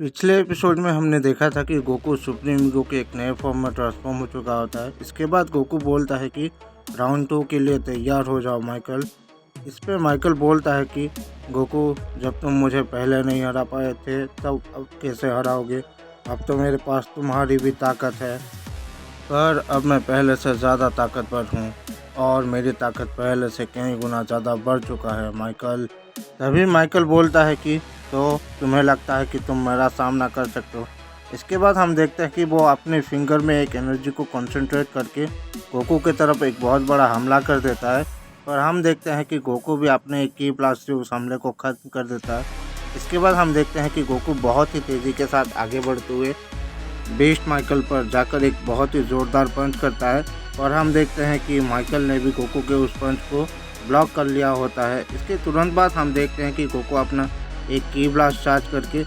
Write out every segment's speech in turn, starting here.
पिछले एपिसोड में हमने देखा था कि गोकू सुप्रीम ईगो के एक नए फॉर्म में ट्रांसफॉर्म हो चुका होता है। इसके बाद गोकू बोलता है कि राउंड 2 के लिए तैयार हो जाओ माइकल। इस पे माइकल बोलता है कि गोकू, जब तुम मुझे पहले नहीं हरा पाए थे तब अब कैसे हराओगे। अब तो मेरे पास तुम्हारी भी ताकत है, पर अब मैं पहले से ज़्यादा ताकतवर हूँ और मेरी ताकत पहले से कई गुना ज़्यादा बढ़ चुका है माइकल। तभी माइकल बोलता है कि तो तुम्हें लगता है कि तुम मेरा सामना कर सकते हो। इसके बाद हम देखते हैं कि वो अपने फिंगर में एक एनर्जी को कंसंट्रेट करके गोकू की तरफ एक बहुत बड़ा हमला कर देता है। पर हम देखते हैं कि गोकू भी अपने एक की ब्लास्ट से उस हमले को ख़त्म कर देता है। इसके बाद हम देखते हैं कि गोकू बहुत ही तेज़ी के साथ आगे बढ़ते हुए बीस्ट माइकल पर जाकर एक बहुत ही ज़ोरदार पंच करता है। और हम देखते हैं कि माइकल ने भी गोकू के उस पंच को ब्लॉक कर लिया होता है। इसके तुरंत बाद हम देखते हैं कि गोकू अपना एक की ब्लास्ट चार्ज करके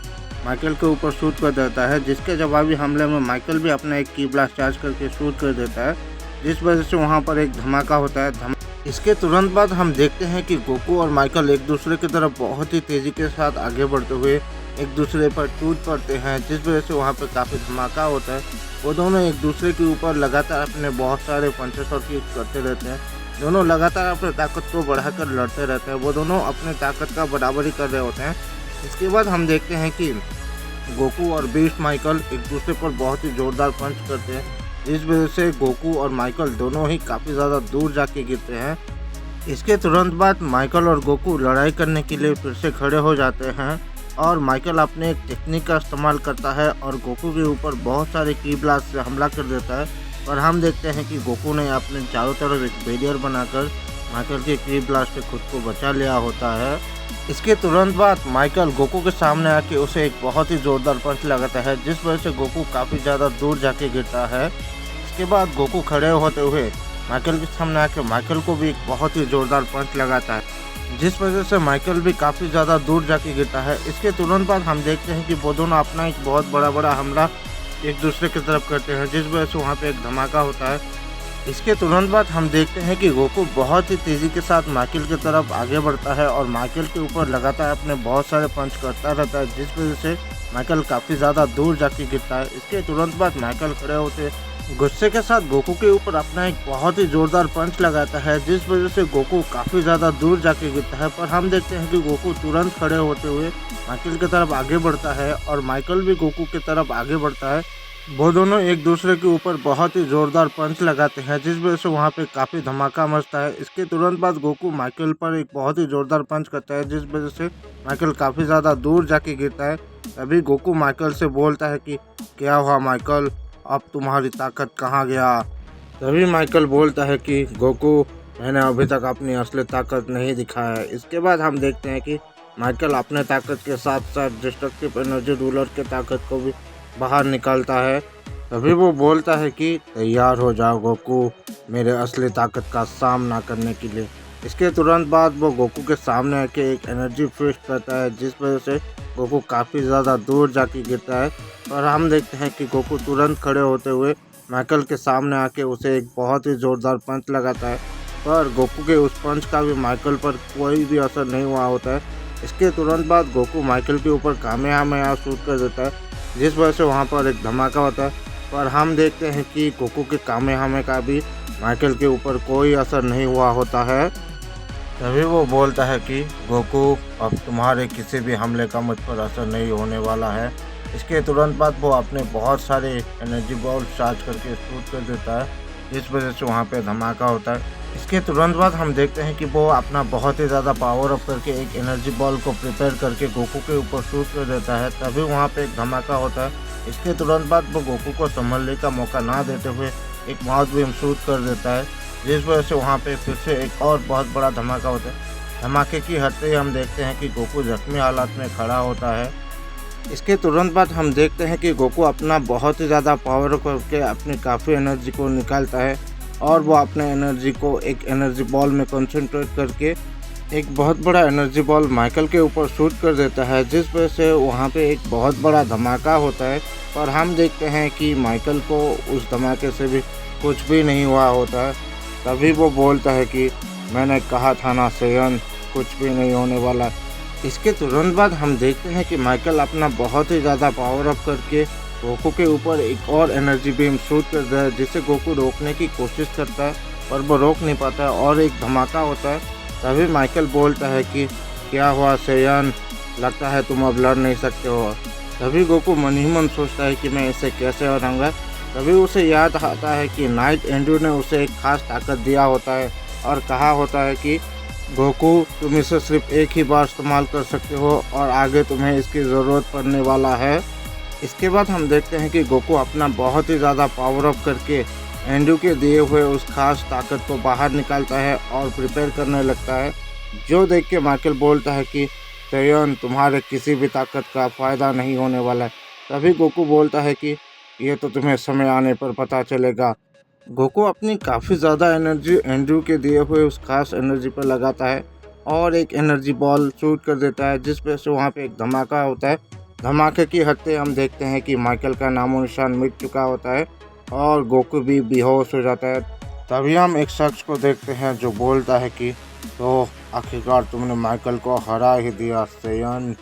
माइकल के ऊपर शूट कर देता है, जिसके जवाबी हमले में माइकल भी अपना एक की ब्लास्ट चार्ज करके शूट कर देता है, जिस वजह से वहां पर एक धमाका होता है। इसके तुरंत बाद हम देखते हैं कि गोकू और माइकल एक दूसरे की तरफ बहुत ही तेज़ी के साथ आगे बढ़ते हुए एक दूसरे पर टूट पड़ते हैं, जिस वजह से वहाँ पर काफ़ी धमाका होता है। वो दोनों एक दूसरे के ऊपर लगातार अपने बहुत सारे पंचेस और किक करते रहते हैं। दोनों लगातार अपनी ताकत को बढ़ाकर लड़ते रहते हैं। वो दोनों अपनी ताकत का बराबरी कर रहे होते हैं। इसके बाद हम देखते हैं कि गोकू और बीस्ट माइकल एक दूसरे पर बहुत ही ज़ोरदार पंच करते हैं, जिस वजह से गोकू और माइकल दोनों ही काफ़ी ज़्यादा दूर जाके गिरते हैं। इसके तुरंत बाद माइकल और गोकू लड़ाई करने के लिए फिर से खड़े हो जाते हैं और माइकल अपने एक टेक्निक का इस्तेमाल करता है और गोकू के ऊपर बहुत सारे की ब्लास्ट से हमला कर देता है। और हम देखते हैं कि गोकू ने अपने चारों तरफ एक बैरियर बनाकर माइकल के की ब्लास्ट से खुद को बचा लिया होता है। इसके तुरंत बाद माइकल गोकू के सामने आके उसे एक बहुत ही ज़ोरदार पंच लगाता है, जिस वजह से गोकू काफ़ी ज़्यादा दूर जाके गिरता है। इसके बाद गोकू खड़े होते हुए माइकल के सामने आके माइकल को भी एक बहुत ही ज़ोरदार पंच लगाता है, जिस वजह से माइकल भी काफ़ी ज़्यादा दूर जाके गिरता है। इसके तुरंत बाद हम देखते हैं कि वो दोनों अपना एक बहुत बड़ा हमला एक दूसरे की तरफ करते हैं, जिस वजह से वहाँ पे एक धमाका होता है। इसके तुरंत बाद हम देखते हैं कि गोकू बहुत ही तेज़ी के साथ माइकल की तरफ आगे बढ़ता है और माइकल के ऊपर लगातार अपने बहुत सारे पंच करता रहता है, जिस वजह से माइकल काफ़ी ज़्यादा दूर जाके गिरता है। इसके तुरंत बाद माइकल खड़े होते गुस्से के साथ गोकू के ऊपर अपना एक बहुत ही ज़ोरदार पंच लगाता है, जिस वजह से गोकू काफ़ी ज़्यादा दूर जाके गिरता है। पर हम देखते हैं कि गोकू तुरंत खड़े होते हुए माइकल की तरफ आगे बढ़ता है और माइकल भी गोकू की तरफ आगे बढ़ता है। वो दोनों एक दूसरे के ऊपर बहुत ही ज़ोरदार पंच लगाते हैं, जिस वजह से वहाँ पे काफ़ी धमाका मचता है। इसके तुरंत बाद गोकू माइकल पर एक बहुत ही ज़ोरदार पंच करता है, जिस वजह से माइकल काफ़ी ज़्यादा दूर जाके गिरता है। तभी गोकू माइकल से बोलता है कि क्या हुआ माइकल, अब तुम्हारी ताकत कहाँ गया। तभी माइकल बोलता है कि गोकू, मैंने अभी तक अपनी असली ताकत नहीं दिखाया है। इसके बाद हम देखते हैं कि माइकल अपने ताकत के साथ साथ डिस्ट्रक्टिव एनर्जी रूलर के ताकत को भी बाहर निकालता है। तभी वो बोलता है कि तैयार हो जाओ गोकू, मेरे असली ताकत का सामना करने के लिए। इसके तुरंत बाद वो गोकू के सामने आके एक एनर्जी फिस्ट करता है, जिस वजह से गोकू काफ़ी ज़्यादा दूर जाके गिरता है। और हम देखते हैं कि गोकू तुरंत खड़े होते हुए माइकल के सामने आके उसे एक बहुत ही ज़ोरदार पंच लगाता है, पर गोकू के उस पंच का भी माइकल पर कोई भी असर नहीं हुआ होता है। इसके तुरंत बाद गोकू माइकल के ऊपर कामेहामेहा शूट कर देता है, जिस वजह से वहाँ पर एक धमाका होता है। पर हम देखते हैं कि गोकू के कामेहामे का भी माइकल के ऊपर कोई असर नहीं हुआ होता है। तभी वो बोलता है कि गोकू, अब तुम्हारे किसी भी हमले का मुझ पर असर नहीं होने वाला है। इसके तुरंत बाद वो अपने बहुत सारे एनर्जी बॉल चार्ज करके शूट कर देता है, जिस वजह से वहाँ पे धमाका होता है। इसके तुरंत बाद हम देखते हैं कि वो अपना बहुत ही ज़्यादा पावर अप करके एक एनर्जी बॉल को प्रिपेयर करके गोकू के ऊपर शूट कर देता है, तभी वहाँ पे एक धमाका होता है। इसके तुरंत बाद वो गोकू को संभलने का मौका ना देते हुए एक माउथ बीम शूट कर देता है, जिस वजह से वहाँ पे फिर से एक और बहुत बड़ा धमाका होता है। धमाके की हटते ही हम देखते हैं कि गोकू जख्मी हालात में खड़ा होता है। इसके तुरंत बाद हम देखते हैं कि गोकू अपना बहुत ही ज़्यादा पावर करके अपनी काफ़ी एनर्जी को निकालता है और वो अपने एनर्जी को एक एनर्जी बॉल में कंसंट्रेट करके एक बहुत बड़ा एनर्जी बॉल माइकल के ऊपर शूट कर देता है, जिस वजह से वहाँ पे एक बहुत बड़ा धमाका होता है। पर हम देखते हैं कि माइकल को उस धमाके से भी कुछ भी नहीं हुआ होता है। तभी वो बोलता है कि मैंने कहा था ना सेयन, कुछ भी नहीं होने वाला। इसके तुरंत बाद हम देखते हैं कि माइकल अपना बहुत ही ज़्यादा पावर अप करके गोकू के ऊपर एक और एनर्जी बीम शूट करता है, जिसे गोकू रोकने की कोशिश करता है पर वो रोक नहीं पाता है और एक धमाका होता है। तभी माइकल बोलता है कि क्या हुआ सेयन, लगता है तुम अब लड़ नहीं सकते हो। तभी गोकू मन ही मन सोचता है कि मैं इसे कैसे हराऊंगा। तभी उसे याद आता है कि नाइट एंड्रू ने उसे एक खास ताकत दिया होता है और कहा होता है कि गोकू तुम इसे सिर्फ एक ही बार इस्तेमाल कर सकते हो और आगे तुम्हें इसकी ज़रूरत पड़ने वाला है। इसके बाद हम देखते हैं कि गोकू अपना बहुत ही ज़्यादा पावर अप करके एंड्रू के दिए हुए उस खास ताकत को बाहर निकालता है और प्रिपेयर करने लगता है, जो देख के माइकल बोलता है कि सेयन, तुम्हारे किसी भी ताकत का फ़ायदा नहीं होने वाला है। तभी गोकू बोलता है कि ये तो तुम्हें समय आने पर पता चलेगा। गोकू अपनी काफ़ी ज़्यादा एनर्जी एंड्रू के दिए हुए उस खास एनर्जी पर लगाता है और एक एनर्जी बॉल शूट कर देता है, जिस वजह से वहाँ पे एक धमाका होता है। धमाके की हत्ते हम देखते हैं कि माइकल का नामो निशान मिट चुका होता है और गोकू भी बेहोश हो जाता है। तभी हम एक शख्स को देखते हैं जो बोलता है कि तो आखिरकार तुमने माइकल को हरा ही दिया सेयन।